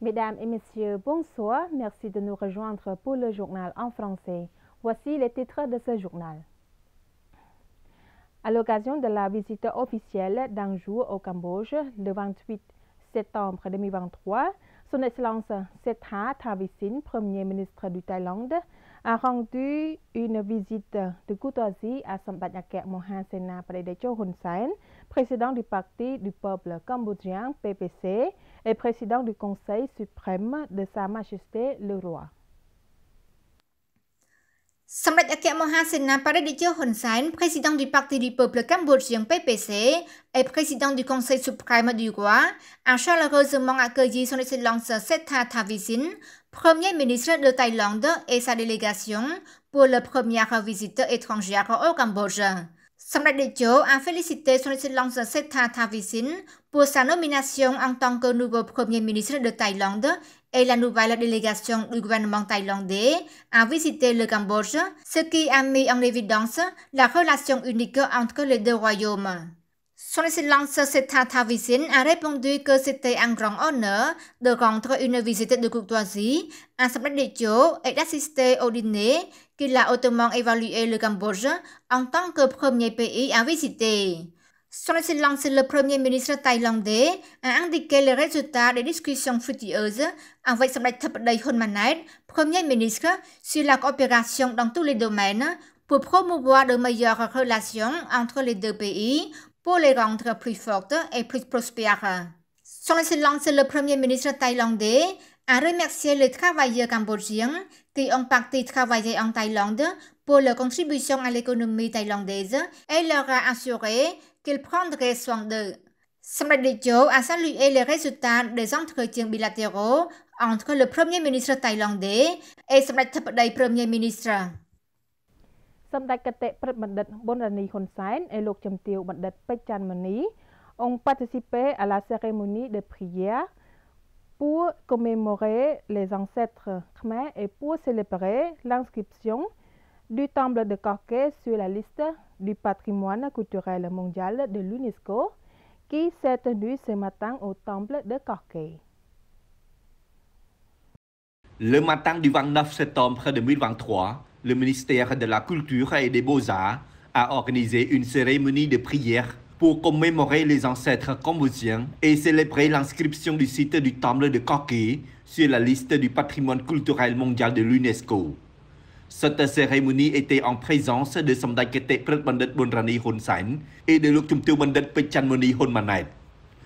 Mesdames et messieurs, bonsoir. Merci de nous rejoindre pour le journal en français. Voici les titres de ce journal. À l'occasion de la visite officielle d'un jour au Cambodge le 28 septembre 2023, Son Excellence Sethra Thavisin, Premier ministre du Thaïlande, a rendu une visite de courtoisie à Samdech Akek Mohan Sena Pradecho Hun Sen, président du Parti du peuple cambodgien PPC et président du Conseil suprême de Sa Majesté le Roi. Samdech Akek Mohan Sena Pradecho Hun Sen, président du Parti du peuple cambodgien PPC et président du Conseil suprême du Roi, a chaleureusement accueilli Son Excellence Sethra Thavisin, Premier ministre de Thaïlande et sa délégation pour la première visite étrangère au Cambodge. Samdech a félicité Son Excellence Sethra Thavisin pour sa nomination en tant que nouveau Premier ministre de Thaïlande et la nouvelle délégation du gouvernement thaïlandais a visité le Cambodge, ce qui a mis en évidence la relation unique entre les deux royaumes. Son Excellence Sethra Thavisin a répondu que c'était un grand honneur de rendre une visite de courtoisie à Samdech et d'assister au dîner qu'il a hautement évalué le Cambodge en tant que premier pays à visiter. Son Excellence le Premier ministre thaïlandais a indiqué les résultats des discussions fructueuses avec Samdech Thepday Hun Manet, Premier ministre, sur la coopération dans tous les domaines pour promouvoir de meilleures relations entre les deux pays pour les rendre plus fortes et plus prospères. Son Excellence le Premier ministre thaïlandais a remercié les travailleurs cambodgiens qui ont parti travailler en Thaïlande pour leur contribution à l'économie thaïlandaise et leur a assuré qu'il prendrait soin d'eux. Samdech a salué les résultats des entretiens bilatéraux entre le Premier ministre thaïlandais et Samdech Thepday Premier ministre. Samdech Ktek Prit Bandit Bonrani Hun Sen et Lok Cham Tieu Bandit Pechan Mani ont participé à la cérémonie de prière pour commémorer les ancêtres khmer et pour célébrer l'inscription du temple de Korké sur la liste du patrimoine culturel mondial de l'UNESCO qui s'est tenue ce matin au temple de Korké. Le matin du 29 septembre 2023, le ministère de la Culture et des Beaux-Arts a organisé une cérémonie de prière pour commémorer les ancêtres cambodgiens et célébrer l'inscription du site du temple de Korké sur la liste du patrimoine culturel mondial de l'UNESCO. Cette cérémonie était en présence de Samdech Ktek Prit Bandit Bonrani Hun Sen et de Lok Cham Tieu Bandit Pechan Mani Hun Manet.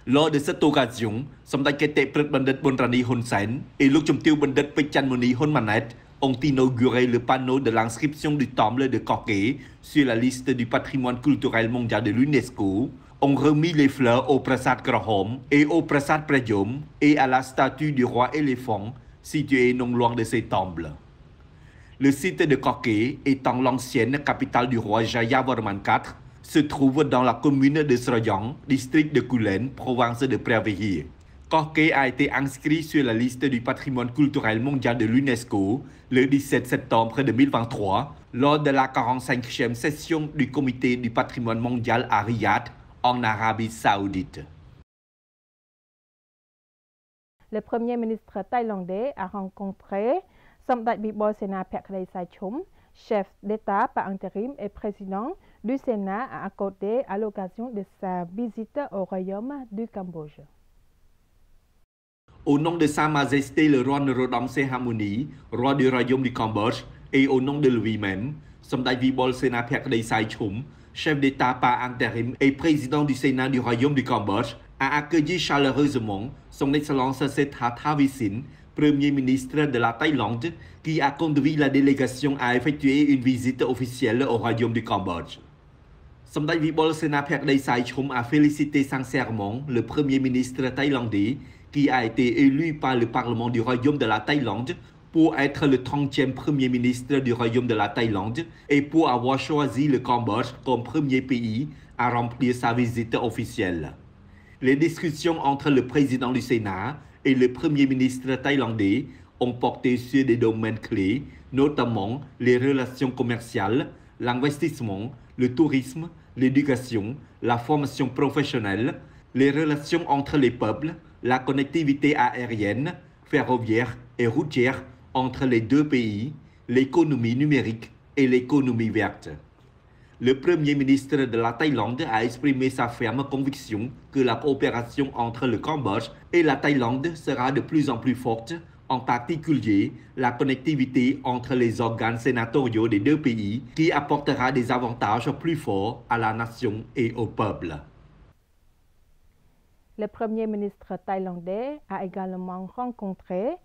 Lors de cette occasion, Samdech Ktek Prit Bandit Bonrani Hun Sen et Lok Cham Tieu Bandit Pechan Mani Hun Manet ont inauguré le panneau de l'inscription du temple de Korké sur la liste du patrimoine culturel mondial de l'UNESCO, ont remis les fleurs au Prasad Krahom et au Prasad Prayom et à la statue du roi éléphant située non loin de ces temples. Le site de Korké, étant l'ancienne capitale du roi Jayavarman IV, se trouve dans la commune de Sroyang, district de Kulen, province de Preah-Vihear. Korké a été inscrit sur la liste du patrimoine culturel mondial de l'UNESCO le 17 septembre 2023 lors de la 45e session du Comité du patrimoine mondial à Riyad, en Arabie Saoudite. Le Premier ministre thaïlandais a rencontré Samdech Vibor Sena Phakday Saichum, chef d'État par intérim et président du Sénat, a accordé à l'occasion de sa visite au Royaume du Cambodge. Au nom de Sa Majesté le roi Norodom Sihamoni, roi du Royaume du Cambodge, et au nom de lui-même, Samdech Vibor Sena Phakday Saichum, chef d'État par intérim et président du Sénat du Royaume du Cambodge, a accueilli chaleureusement Son Excellence Sethra Thavisin, Premier ministre de la Thaïlande, qui a conduit la délégation à effectuer une visite officielle au Royaume du Cambodge. Samdech Vibor Sena Phakday Saichum a félicité sincèrement le Premier ministre thaïlandais qui a été élu par le Parlement du Royaume de la Thaïlande pour être le 30e Premier ministre du Royaume de la Thaïlande et pour avoir choisi le Cambodge comme premier pays à remplir sa visite officielle. Les discussions entre le président du Sénat et le Premier ministre thaïlandais ont porté sur des domaines clés, notamment les relations commerciales, l'investissement, le tourisme, l'éducation, la formation professionnelle, les relations entre les peuples, la connectivité aérienne, ferroviaire et routière entre les deux pays, l'économie numérique et l'économie verte. Le Premier ministre de la Thaïlande a exprimé sa ferme conviction que la coopération entre le Cambodge et la Thaïlande sera de plus en plus forte, en particulier la connectivité entre les organes sénatoriaux des deux pays qui apportera des avantages plus forts à la nation et au peuple. Le Premier ministre thaïlandais a également rencontré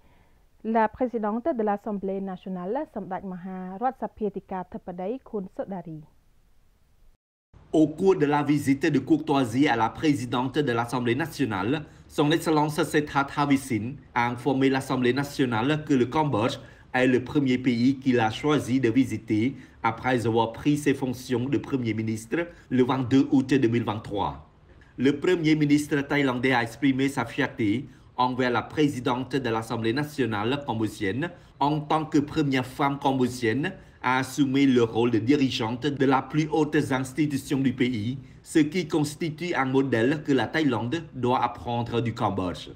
la présidente de l'Assemblée nationale, Samdech Maha Ratchaphietika Theppadej Khun Sodari. Au cours de la visite de courtoisie à la présidente de l'Assemblée nationale, Son Excellence Sethra Thavisin a informé l'Assemblée nationale que le Cambodge est le premier pays qu'il a choisi de visiter après avoir pris ses fonctions de Premier ministre le 22 août 2023. Le Premier ministre thaïlandais a exprimé sa fierté envers la présidente de l'Assemblée nationale cambodgienne en tant que première femme cambodgienne à assumer le rôle de dirigeante de la plus haute institution du pays, ce qui constitue un modèle que la Thaïlande doit apprendre du Cambodge.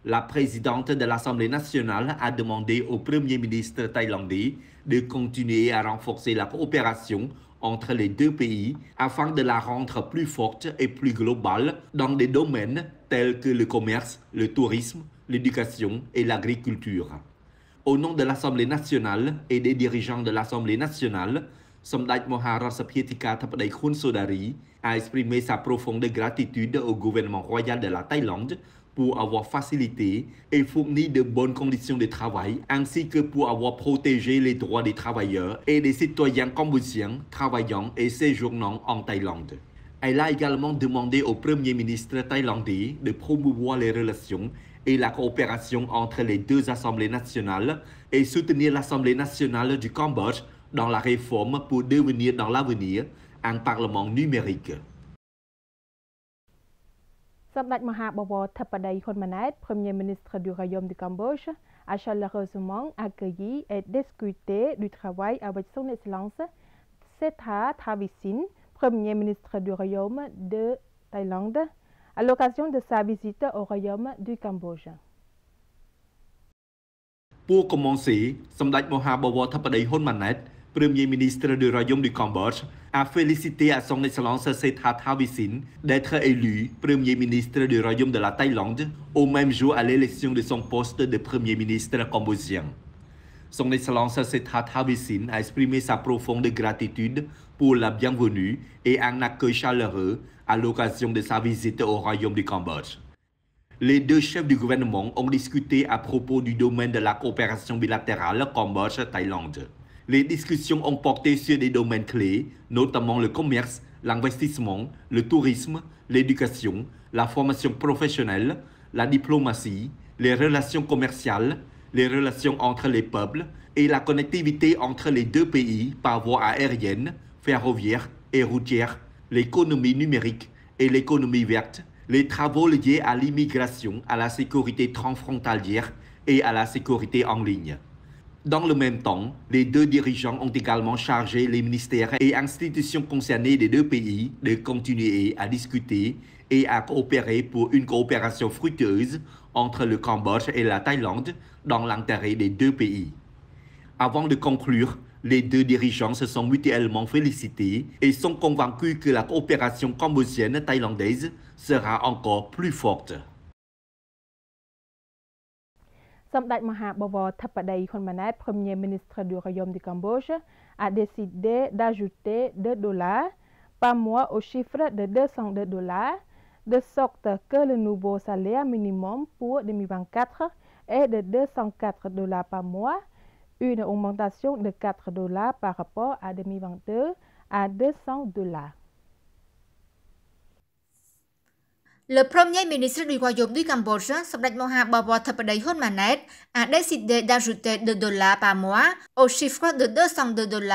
La présidente de l'Assemblée nationale a demandé au Premier ministre thaïlandais de continuer à renforcer la coopération entre les deux pays afin de la rendre plus forte et plus globale dans des domaines tels que le commerce, le tourisme, l'éducation et l'agriculture. Au nom de l'Assemblée nationale et des dirigeants de l'Assemblée nationale, Samdech Maha Ratchaphietika Theppadej Khun Sodari a exprimé sa profonde gratitude au gouvernement royal de la Thaïlande pour avoir facilité et fourni de bonnes conditions de travail, ainsi que pour avoir protégé les droits des travailleurs et des citoyens cambodgiens travaillant et séjournant en Thaïlande. Elle a également demandé au Premier ministre thaïlandais de promouvoir les relations et la coopération entre les deux assemblées nationales et soutenir l'Assemblée nationale du Cambodge dans la réforme pour devenir dans l'avenir un parlement numérique. Samdech Maha Bawor Theppadej Khun Manet, Premier ministre du Royaume du Cambodge, a chaleureusement accueilli et discuté du travail avec son Excellence Sethra Thavisin, Premier ministre du Royaume de Thaïlande, à l'occasion de sa visite au Royaume du Cambodge. Pour commencer, Samdech Maha Bawor Theppadej Khun Manet, Premier ministre du Royaume du Cambodge, a félicité à son Excellence Sethra Thavisin d'être élu Premier ministre du Royaume de la Thaïlande au même jour à l'élection de son poste de Premier ministre cambodgien. Son Excellence Sethra Thavisin a exprimé sa profonde gratitude pour la bienvenue et un accueil chaleureux à l'occasion de sa visite au Royaume du Cambodge. Les deux chefs du gouvernement ont discuté à propos du domaine de la coopération bilatérale Cambodge-Thaïlande. Les discussions ont porté sur des domaines clés, notamment le commerce, l'investissement, le tourisme, l'éducation, la formation professionnelle, la diplomatie, les relations commerciales, les relations entre les peuples et la connectivité entre les deux pays par voie aérienne, ferroviaire et routière, l'économie numérique et l'économie verte, les travaux liés à l'immigration, à la sécurité transfrontalière et à la sécurité en ligne. Dans le même temps, les deux dirigeants ont également chargé les ministères et institutions concernées des deux pays de continuer à discuter et à coopérer pour une coopération fructueuse entre le Cambodge et la Thaïlande dans l'intérêt des deux pays. Avant de conclure, les deux dirigeants se sont mutuellement félicités et sont convaincus que la coopération cambodgienne-thaïlandaise sera encore plus forte. Samdech Maha Bawor Theppadej Khun Manet, Premier ministre du Royaume du Cambodge, a décidé d'ajouter $2 par mois au chiffre de $202, de sorte que le nouveau salaire minimum pour 2024 est de $204 par mois, une augmentation de $4 par rapport à 2022 à $200. Le Premier ministre du Royaume du Cambodge, Samdech Maha Bawor Theppadej Khun Manet, a décidé d'ajouter $2 par mois au chiffre de $202,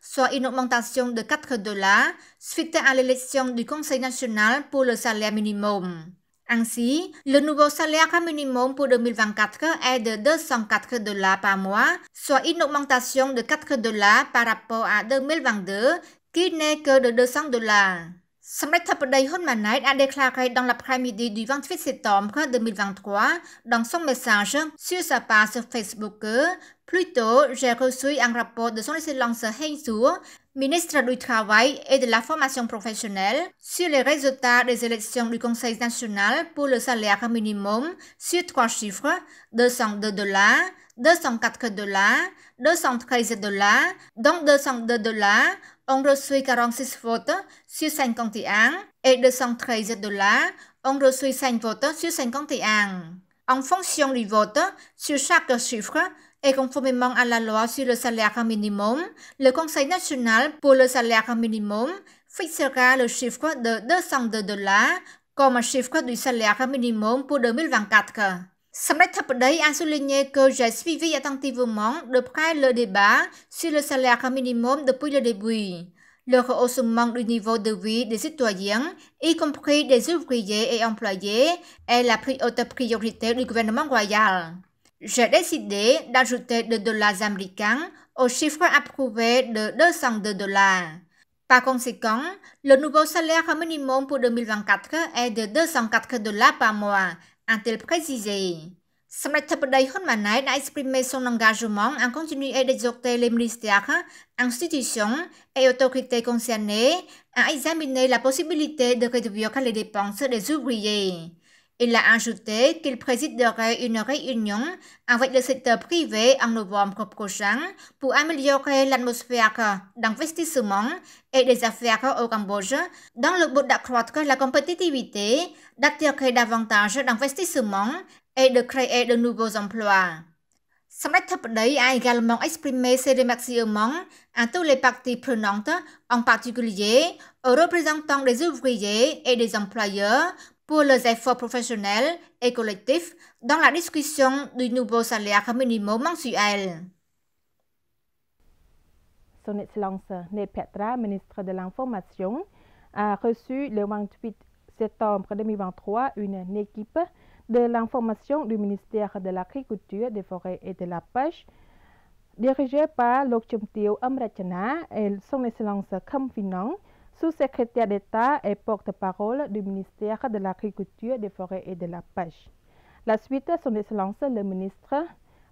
soit une augmentation de $4 suite à l'élection du Conseil national pour le salaire minimum. Ainsi, le nouveau salaire minimum pour 2024 est de $204 par mois, soit une augmentation de $4 par rapport à 2022, qui n'est que de $200. Samret Thapadei Honmanait a déclaré dans l'après-midi du 28 septembre 2023 dans son message sur sa page Facebook que plus tôt, j'ai reçu un rapport de son Excellence Heng Suo, ministre du Travail et de la Formation professionnelle, sur les résultats des élections du Conseil national pour le salaire minimum sur 3 chiffres, $202, $204, $213, dont $202 ont reçu 46 votes sur 51 et $213 ont reçu 5 votes sur 51. En fonction du vote sur chaque chiffre, et conformément à la loi sur le salaire minimum, le Conseil national pour le salaire minimum fixera le chiffre de $202 comme chiffre du salaire minimum pour 2024. Samret Thapadei a souligné que j'ai suivi attentivement de près le débat sur le salaire minimum depuis le début. Le rehaussement du niveau de vie des citoyens, y compris des ouvriers et employés, est la plus haute priorité du gouvernement royal. J'ai décidé d'ajouter des dollars américains au chiffre approuvé de $202. Par conséquent, le nouveau salaire minimum pour 2024 est de $204 par mois, a-t-il précisé. Samret Thapadei Honmanait a exprimé son engagement à continuer d'exhorter les ministères, institutions et autorités concernées à examiner la possibilité de réduire les dépenses des ouvriers. Il a ajouté qu'il présiderait une réunion avec le secteur privé en novembre prochain pour améliorer l'atmosphère d'investissement et des affaires au Cambodge dans le but d'accroître la compétitivité, d'attirer davantage d'investissements et de créer de nouveaux emplois. Samret Thapadei a également exprimé ses remerciements à tous les parties prenantes, en particulier aux représentants des ouvriers et des employeurs, pour leurs efforts professionnels et collectifs dans la discussion du nouveau salaire minimum mensuel. Son Excellence Ned Petra, ministre de l'Information, a reçu le 28 septembre 2023 une équipe de l'information du ministère de l'Agriculture, des Forêts et de la Pêche, dirigée par Lok Chumteo Amrachana et Son Excellence Kham Phinong, sous-secrétaire d'État et porte-parole du ministère de l'Agriculture, des Forêts et de la Pêche. La suite, Son Excellence le ministre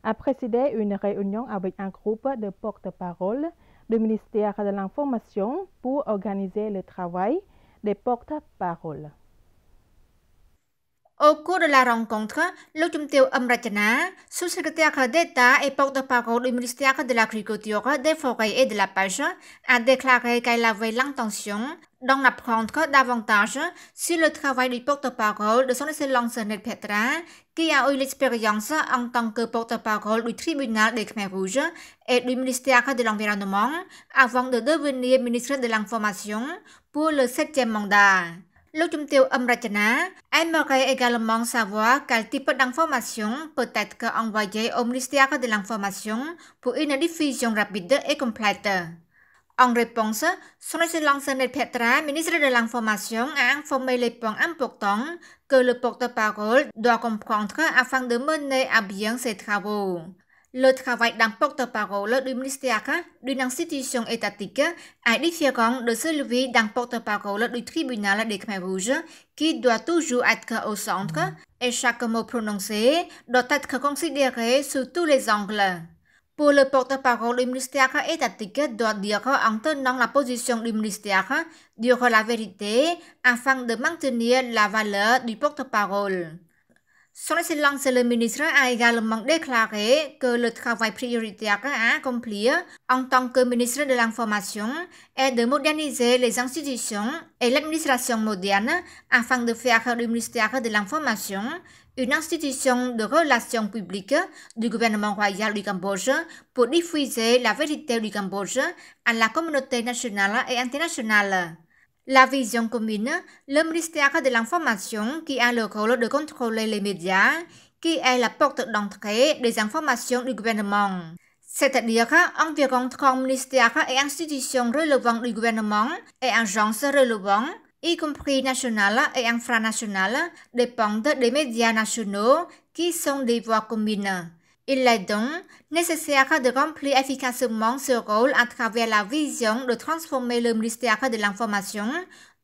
a présidé une réunion avec un groupe de porte-parole du ministère de l'Information pour organiser le travail des porte-paroles. Au cours de la rencontre, Lok Chumteo Amrachana, sous-secrétaire d'État et porte-parole du ministère de l'Agriculture, des Forêts et de la Pêche, a déclaré qu'elle avait l'intention d'en apprendre davantage sur le travail du porte-parole de son Excellence Ned Petra, qui a eu l'expérience en tant que porte-parole du tribunal des Khmer Rouges et du ministère de l'Environnement avant de devenir ministre de l'Information pour le 7e mandat. Lok Chumteo Amrachana aimerait également savoir quel type d'information peut être envoyée au ministère de l'Information pour une diffusion rapide et complète. En réponse, Son Excellence Ned Petra, ministre de l'Information, a informé les points importants que le porte-parole doit comprendre afin de mener à bien ses travaux. Le travail d'un porte-parole du ministère d'une institution étatique est différent de celui d'un porte-parole du tribunal des Khmer Rouges qui doit toujours être au centre et chaque mot prononcé doit être considéré sous tous les angles. Pour le porte-parole du ministère étatique doit dire en tenant la position du ministère, dire la vérité afin de maintenir la valeur du porte-parole. Son Excellence le ministre a également déclaré que le travail prioritaire à accomplir en tant que ministre de l'Information est de moderniser les institutions et l'administration moderne afin de faire du ministère de l'Information une institution de relations publiques du gouvernement royal du Cambodge pour diffuser la vérité du Cambodge à la communauté nationale et internationale. La vision commune, le ministère de l'Information qui a le rôle de contrôler les médias, qui est la porte d'entrée des informations du gouvernement. C'est-à-dire environ 30 ministères et institutions relevantes du gouvernement et agences relevantes, y compris nationales et infranationales, dépendent des médias nationaux qui sont des voix communes. Il est donc nécessaire de remplir efficacement ce rôle à travers la vision de transformer le ministère de l'Information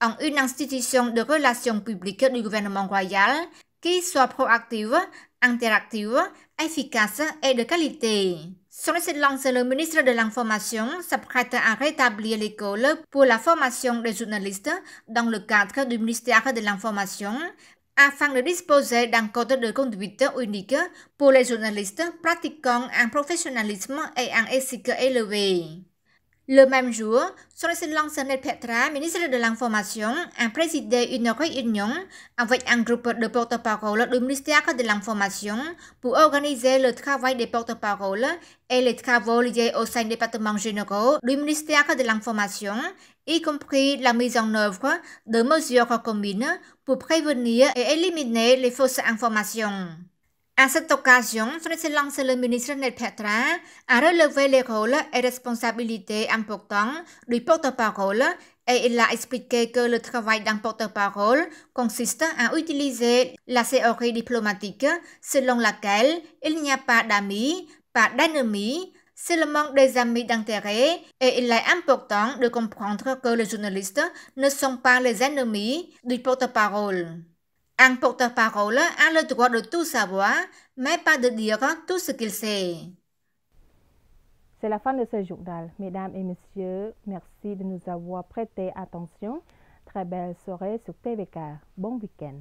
en une institution de relations publiques du gouvernement royal qui soit proactive, interactive, efficace et de qualité. Son Excellence le ministre de l'Information s'apprête à rétablir l'école pour la formation des journalistes dans le cadre du ministère de l'Information afin de disposer d'un code de conduite unique pour les journalistes pratiquant un professionnalisme et un éthique élevé. Le même jour, Son Excellence Ned Petra, ministre de l'Information, a présidé une réunion avec un groupe de porte-parole du ministère de l'Information pour organiser le travail des porte-paroles et les travaux liés aux 5 départements généraux du ministère de l'Information, y compris la mise en œuvre de mesures communes pour prévenir et éliminer les fausses informations. À cette occasion, Son Excellence le ministre Ned Petra a relevé les rôles et responsabilités importants du porte-parole et il a expliqué que le travail d'un porte-parole consiste à utiliser la théorie diplomatique selon laquelle il n'y a pas d'amis, pas d'ennemis, seulement des amis d'intérêt et il est important de comprendre que les journalistes ne sont pas les ennemis du porte-parole. Un porte-parole a le droit de tout savoir, mais pas de dire tout ce qu'il sait. C'est la fin de ce journal. Mesdames et messieurs, merci de nous avoir prêté attention. Très belle soirée sur TVK. Bon week-end.